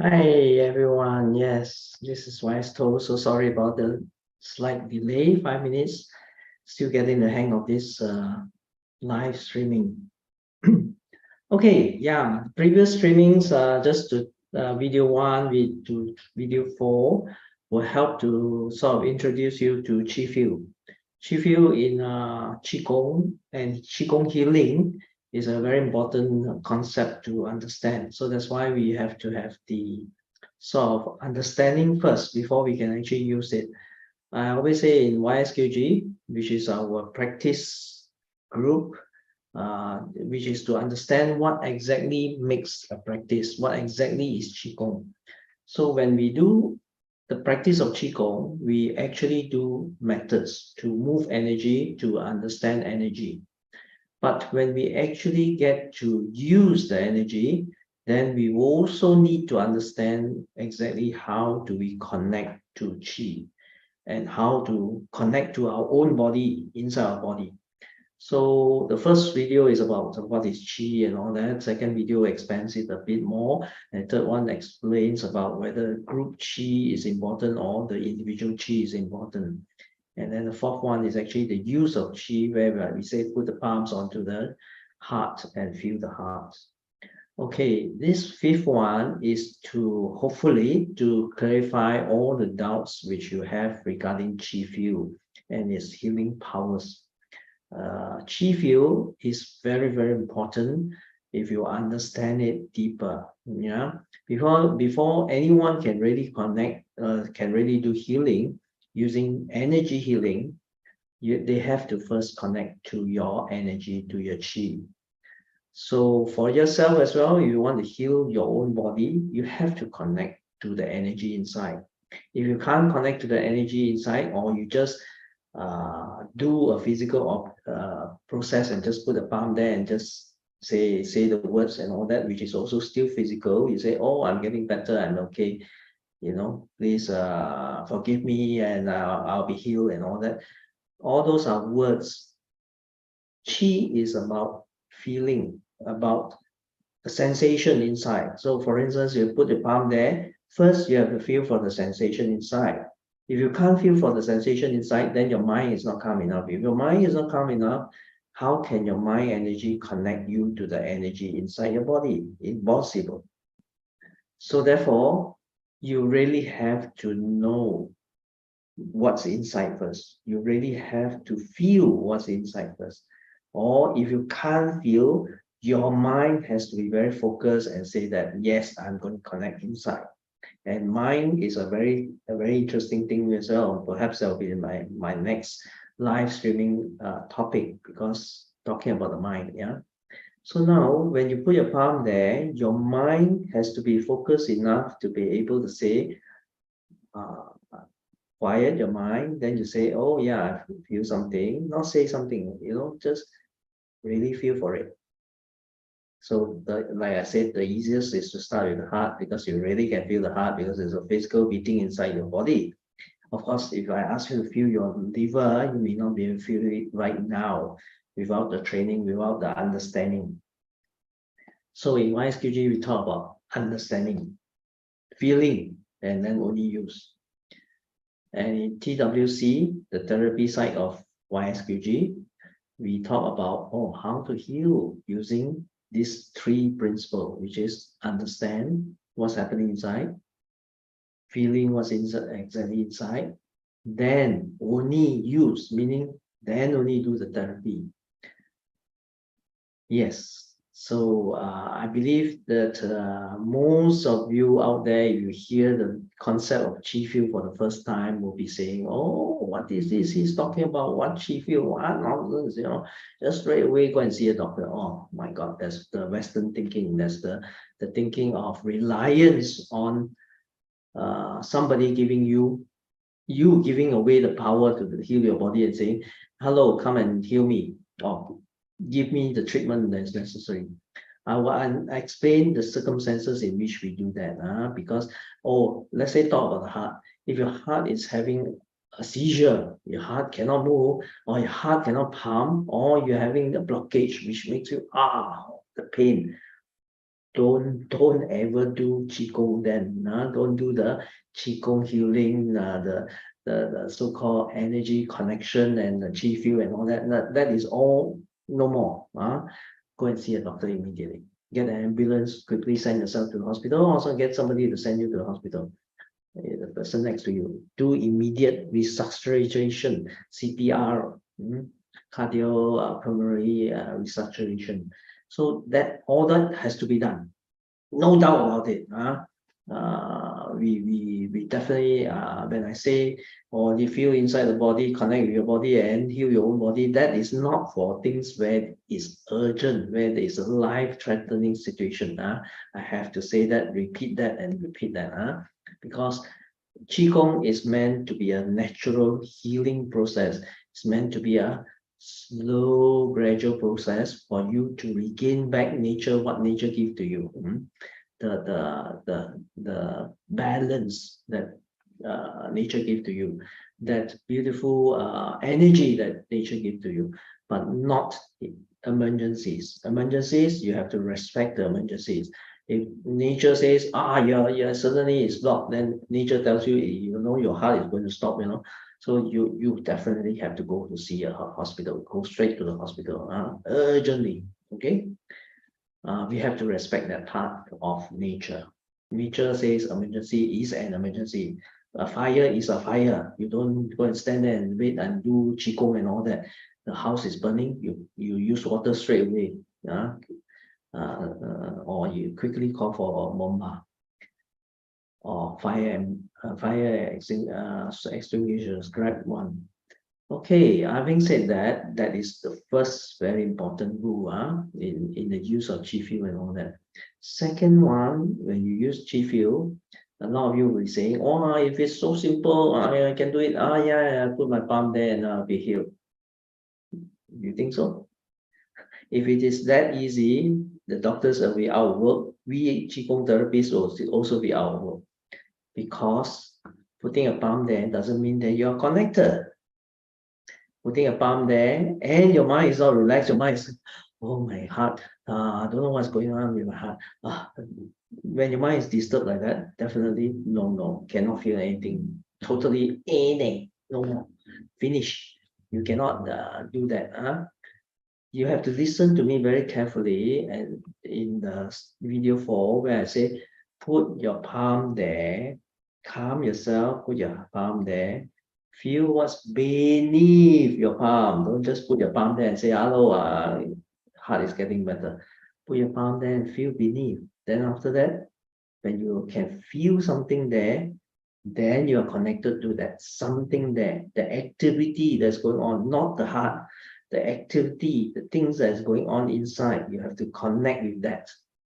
Hi everyone. Yes, this is YSTO. So sorry about the slight delay, 5 minutes. Still getting the hang of this live streaming. Okay, yeah, previous streamings, just to video one to video four will help to sort of introduce you to Qi Field. Qi Field in Qigong and Qigong Healing is a very important concept to understand. So that's why we have to have the sort of understanding first before we can actually use it. I always say in YSQG, which is our practice group, which is to understand what exactly makes a practice, what exactly is Qigong. So when we do the practice of Qigong, we actually do methods to move energy, to understand energy. But when we actually get to use the energy, then we also need to understand exactly how do we connect to Qi and how to connect to our own body inside our body. So the first video is about what is Qi and all that. Second video expands it a bit more. And third one explains about whether group Qi is important or the individual Qi is important. And then the fourth one is actually the use of Qi, where we say put the palms onto the heart and feel the heart. Okay, this fifth one is to hopefully to clarify all the doubts which you have regarding Qi Field and its healing powers. Qi Field is very, very important if you understand it deeper. Yeah, before anyone can really connect, can really do healing using energy healing, they have to first connect to your energy, to your Qi. So for yourself as well, if you want to heal your own body, you have to connect to the energy inside. If you can't connect to the energy inside, or you just do a physical process and just put the palm there and just say the words and all that, which is also still physical. You say, "Oh, I'm getting better. I'm okay. Please forgive me, and I'll be healed," and all that. All those are words. Qi is about feeling, about the sensation inside. So for instance, you put the palm there, first you have to feel for the sensation inside. If you can't feel for the sensation inside, then your mind is not calm enough. If your mind is not calm enough, how can your mind energy connect you to the energy inside your body? Impossible. So therefore, you really have to know what's inside first. You really have to feel what's inside first. Or if you can't feel, your mind has to be very focused and say that, yes, I'm going to connect inside. And mind is a very interesting thing as well. Perhaps that'll be my next live streaming topic, because talking about the mind, yeah. So now when you put your palm there, your mind has to be focused enough to be able to say, uh, quiet your mind, then you say, oh yeah, I feel something, not say something, just really feel for it. So like I said, the easiest is to start with the heart, because you really can feel the heart because there's a physical beating inside your body. Of course, if I ask you to feel your liver, you may not be able to feel it right now without the training, without the understanding. So in YSQG, we talk about understanding, feeling, and then only use. And in TWC, the therapy side of YSQG, we talk about how to heal using these three principles, which is understand what's happening inside, feeling what's exactly inside, then only use, meaning then only do the therapy. Yes. So I believe that most of you out there, if you hear the concept of Qi Field for the first time, will be saying, "Oh, what is this? He's talking about what Qi Field? What nonsense? Just straight away go and see a doctor." Oh my God, that's the Western thinking. That's the thinking of reliance on somebody giving you giving away the power to heal your body and saying, "Hello, come and heal me," or give me the treatment that's necessary. I will explain the circumstances in which we do that. Because, let's say talk about the heart. If your heart is having a seizure, your heart cannot move, or your heart cannot pump, or you're having a blockage which makes you the pain. don't ever do Qigong then. Don't do the Qigong healing, the so-called energy connection and the Qi field and all that. That is all no more. Go and see a doctor immediately. Get an ambulance, quickly send yourself to the hospital. Also get somebody to send you to the hospital. The person next to you. Do immediate resuscitation, CPR, cardiopulmonary resuscitation. So that all that has to be done. No doubt about it. We definitely, when I say, or you feel inside the body, connect with your body and heal your own body, that is not for things where it's urgent, where there is a life-threatening situation. I have to say that, repeat that, and repeat that. Because Qigong is meant to be a natural healing process. It's meant to be a slow, gradual process for you to regain back nature, what nature gives to you. The balance that nature gives to you, that beautiful energy that nature gives to you, but not emergencies. Emergencies, you have to respect the emergencies. If nature says, yeah, suddenly it's blocked, then nature tells you, your heart is going to stop, So you definitely have to go to see a hospital, go straight to the hospital, urgently, okay? We have to respect that part of nature. Nature says emergency is an emergency. A fire is a fire. You don't go and stand there and wait and do Qigong and all that. The house is burning, you use water straight away. Or you quickly call for bomba or fire extinguishers, grab one. Okay, having said that, that is the first very important rule in the use of Qi Field and all that. Second one, when you use Qi Field, a lot of you will be saying, oh, if it's so simple, I can do it. Yeah, I put my palm there and I'll be healed. You think so? If it is that easy, the doctors will be out of work. We Qigong therapists will also be out of work. Because putting a palm there doesn't mean that you're connected. Putting a palm there and your mind is not relaxed, your mind is, oh, my heart, I don't know what's going on with my heart. When your mind is disturbed like that, definitely no, cannot feel anything, totally anything, no more, finish. You cannot do that. You have to listen to me very carefully, and in the video 4 where I say, put your palm there, calm yourself, put your palm there, feel what's beneath your palm. Don't just put your palm there and say, hello, heart is getting better. Put your palm there and feel beneath. Then after that, when you can feel something there, then you are connected to that something there, the activity that's going on, not the heart, the activity, the things that's going on inside. You have to connect with that,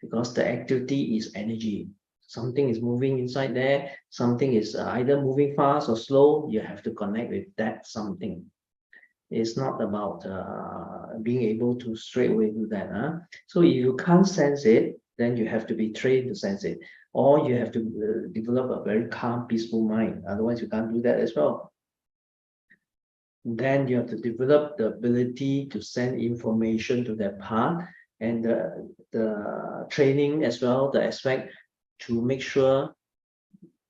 because the activity is energy. Something is moving inside there, something is either moving fast or slow. You have to connect with that something. It's not about being able to straight away do that. So if you can't sense it, then you have to be trained to sense it, or you have to develop a very calm, peaceful mind. Otherwise, you can't do that as well. Then you have to develop the ability to send information to that part, and the training as well, the aspect to make sure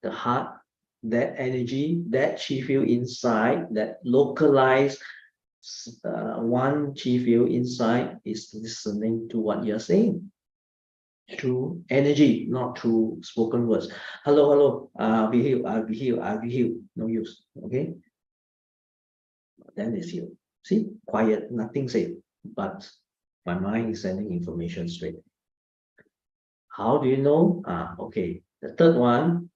the heart, that energy, that Qi field inside, that localized one Qi field inside is listening to what you're saying through energy, not through spoken words. Hello, I'll be healed, I'll be healed, I'll be healed. No use, okay? Then it's healed. See, quiet, nothing said, but my mind is sending information straight. How do you know? Okay, the third one.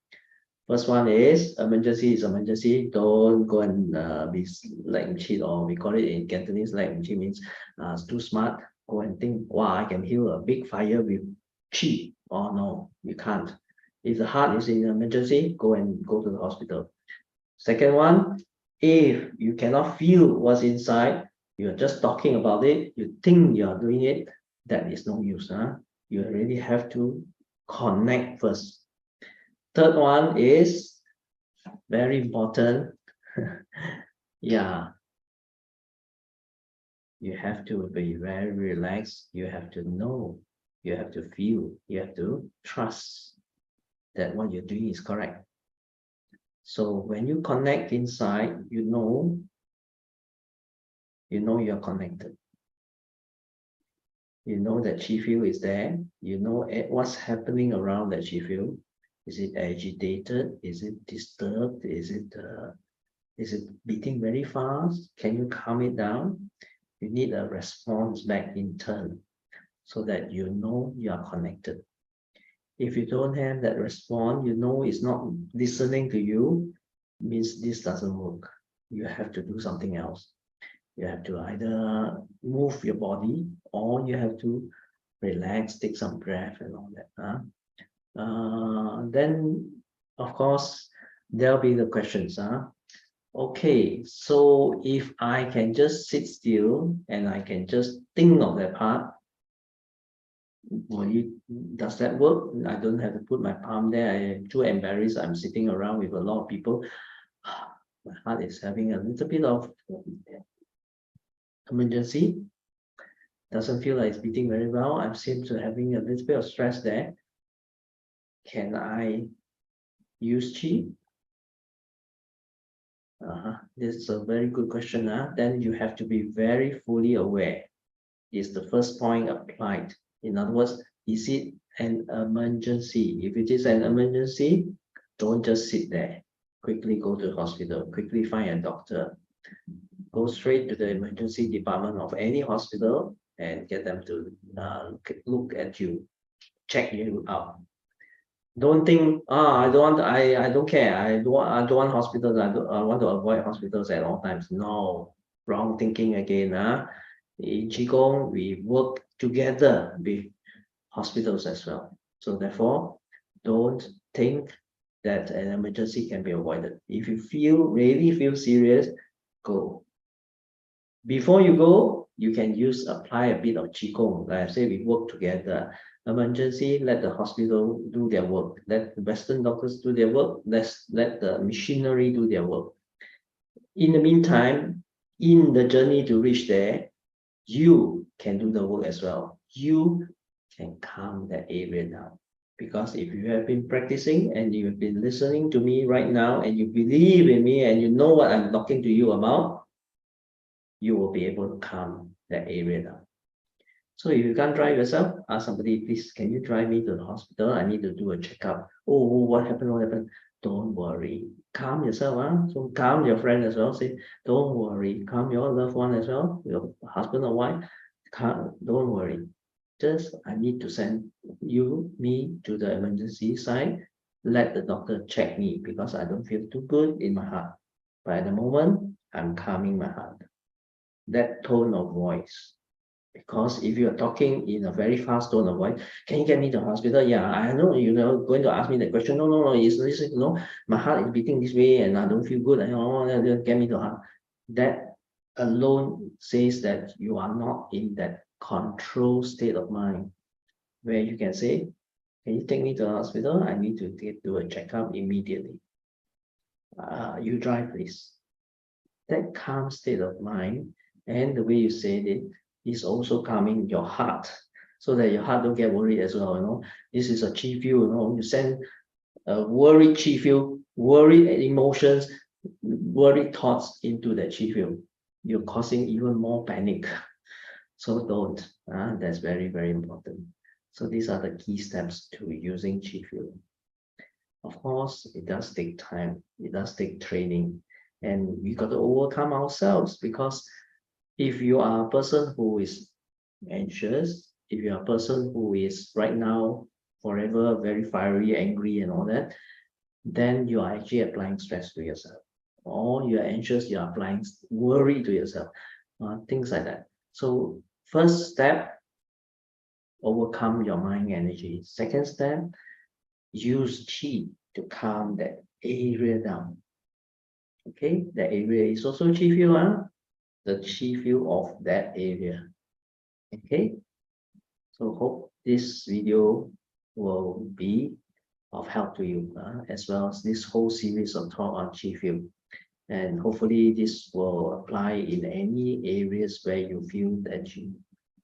First one is emergency is emergency. Don't go and be like cheat, or we call it in Cantonese, like Qi means too smart. Go and think, wow, I can heal a big fire with Qi. Oh no, you can't. If the heart is in emergency, go to the hospital. Second one, if you cannot feel what's inside, you're just talking about it, you think you're doing it, that is no use. You really have to connect first. Third one is very important. Yeah. You have to be very relaxed. You have to know You have to feel, you have to trust that what you're doing is correct. So when you connect inside, you know you're connected. You know that Qi field is there. You know what's happening around that Qi field. Is it agitated? Is it disturbed? Is it beating very fast? Can you calm it down? You need a response back in turn so that you know you are connected. If you don't have that response, you know it's not listening to you, means this doesn't work. You have to do something else. You have to either move your body or you have to relax, take some breath and all that. Then, of course, there'll be the questions. Okay, so if I can just sit still and I can just think of that part, does that work? I don't have to put my palm there. I'm too embarrassed. I'm sitting around with a lot of people. My heart is having a little bit of emergency. Doesn't feel like it's beating very well. I seem to having a little bit of stress there. Can I use Qi? This is a very good question. Then you have to be very fully aware. Is the first point applied? In other words, is it an emergency? If it is an emergency, don't just sit there. Quickly go to the hospital. Quickly find a doctor. Go straight to the emergency department of any hospital and get them to look at you, check you out. Don't think, I don't care. I don't want hospitals. I want to avoid hospitals at all times. No, wrong thinking again. In Qigong, we work together with hospitals as well. So therefore, don't think that an emergency can be avoided. If you really feel serious, go. Before you go, you can apply a bit of Qigong. Like I say, we work together. Emergency, let the hospital do their work. Let the Western doctors do their work. Let the machinery do their work. In the meantime, in the journey to reach there, you can do the work as well. You can calm that area down. Because if you have been practicing and you have been listening to me right now and you believe in me and you know what I'm talking to you about, you will be able to calm that area down. So if you can't drive yourself, ask somebody, please, can you drive me to the hospital? I need to do a checkup. Oh, what happened? What happened? Don't worry. Calm yourself. So calm your friend as well. Say, don't worry. Calm your loved one as well, your husband or wife. Don't worry. Just, I need to send me to the emergency side. Let the doctor check me because I don't feel too good in my heart. But at the moment, I'm calming my heart. That tone of voice. Because if you are talking in a very fast tone of voice, can you get me to the hospital? Yeah, I know you're going to ask me that question. No, it's my heart is beating this way and I don't feel good. Get me to the heart. That alone says that you are not in that control state of mind where you can say, can you take me to the hospital? I need to do a checkup immediately. You drive, please. That calm state of mind and the way you said it is also calming your heart so that your heart don't get worried as well. This is a Qi field. You send a worried Qi field, worried emotions, worried thoughts into that Qi field. You're causing even more panic. So don't. That's very, very important. So these are the key steps to using Qi field. Of course, it does take time. It does take training. And we got to overcome ourselves because if you are a person who is anxious, if you are a person who is right now forever very fiery, angry and all that, then you are actually applying stress to yourself. Or you are anxious, you are applying worry to yourself. Things like that. So first step, overcome your mind energy. Second step, use Qi to calm that area down. Okay, that area is also Qi field, the Qi field of that area. Okay, so hope this video will be of help to you, as well as this whole series of talk on Qi field. And hopefully this will apply in any areas where you feel that you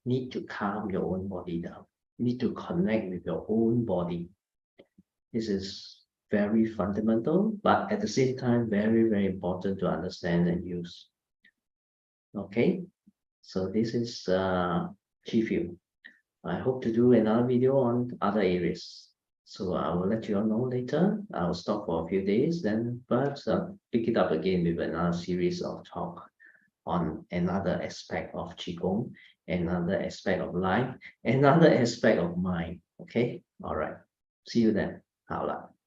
need to calm your own body down. need to connect with your own body. This is very fundamental, but at the same time, very, very important to understand and use. Okay, so this is Qi Field. I hope to do another video on other areas. So I will let you all know later. I will stop for a few days, then perhaps pick it up again with another series of talk on another aspect of Qigong, another aspect of life, another aspect of mind. Okay, all right. See you then. 好了。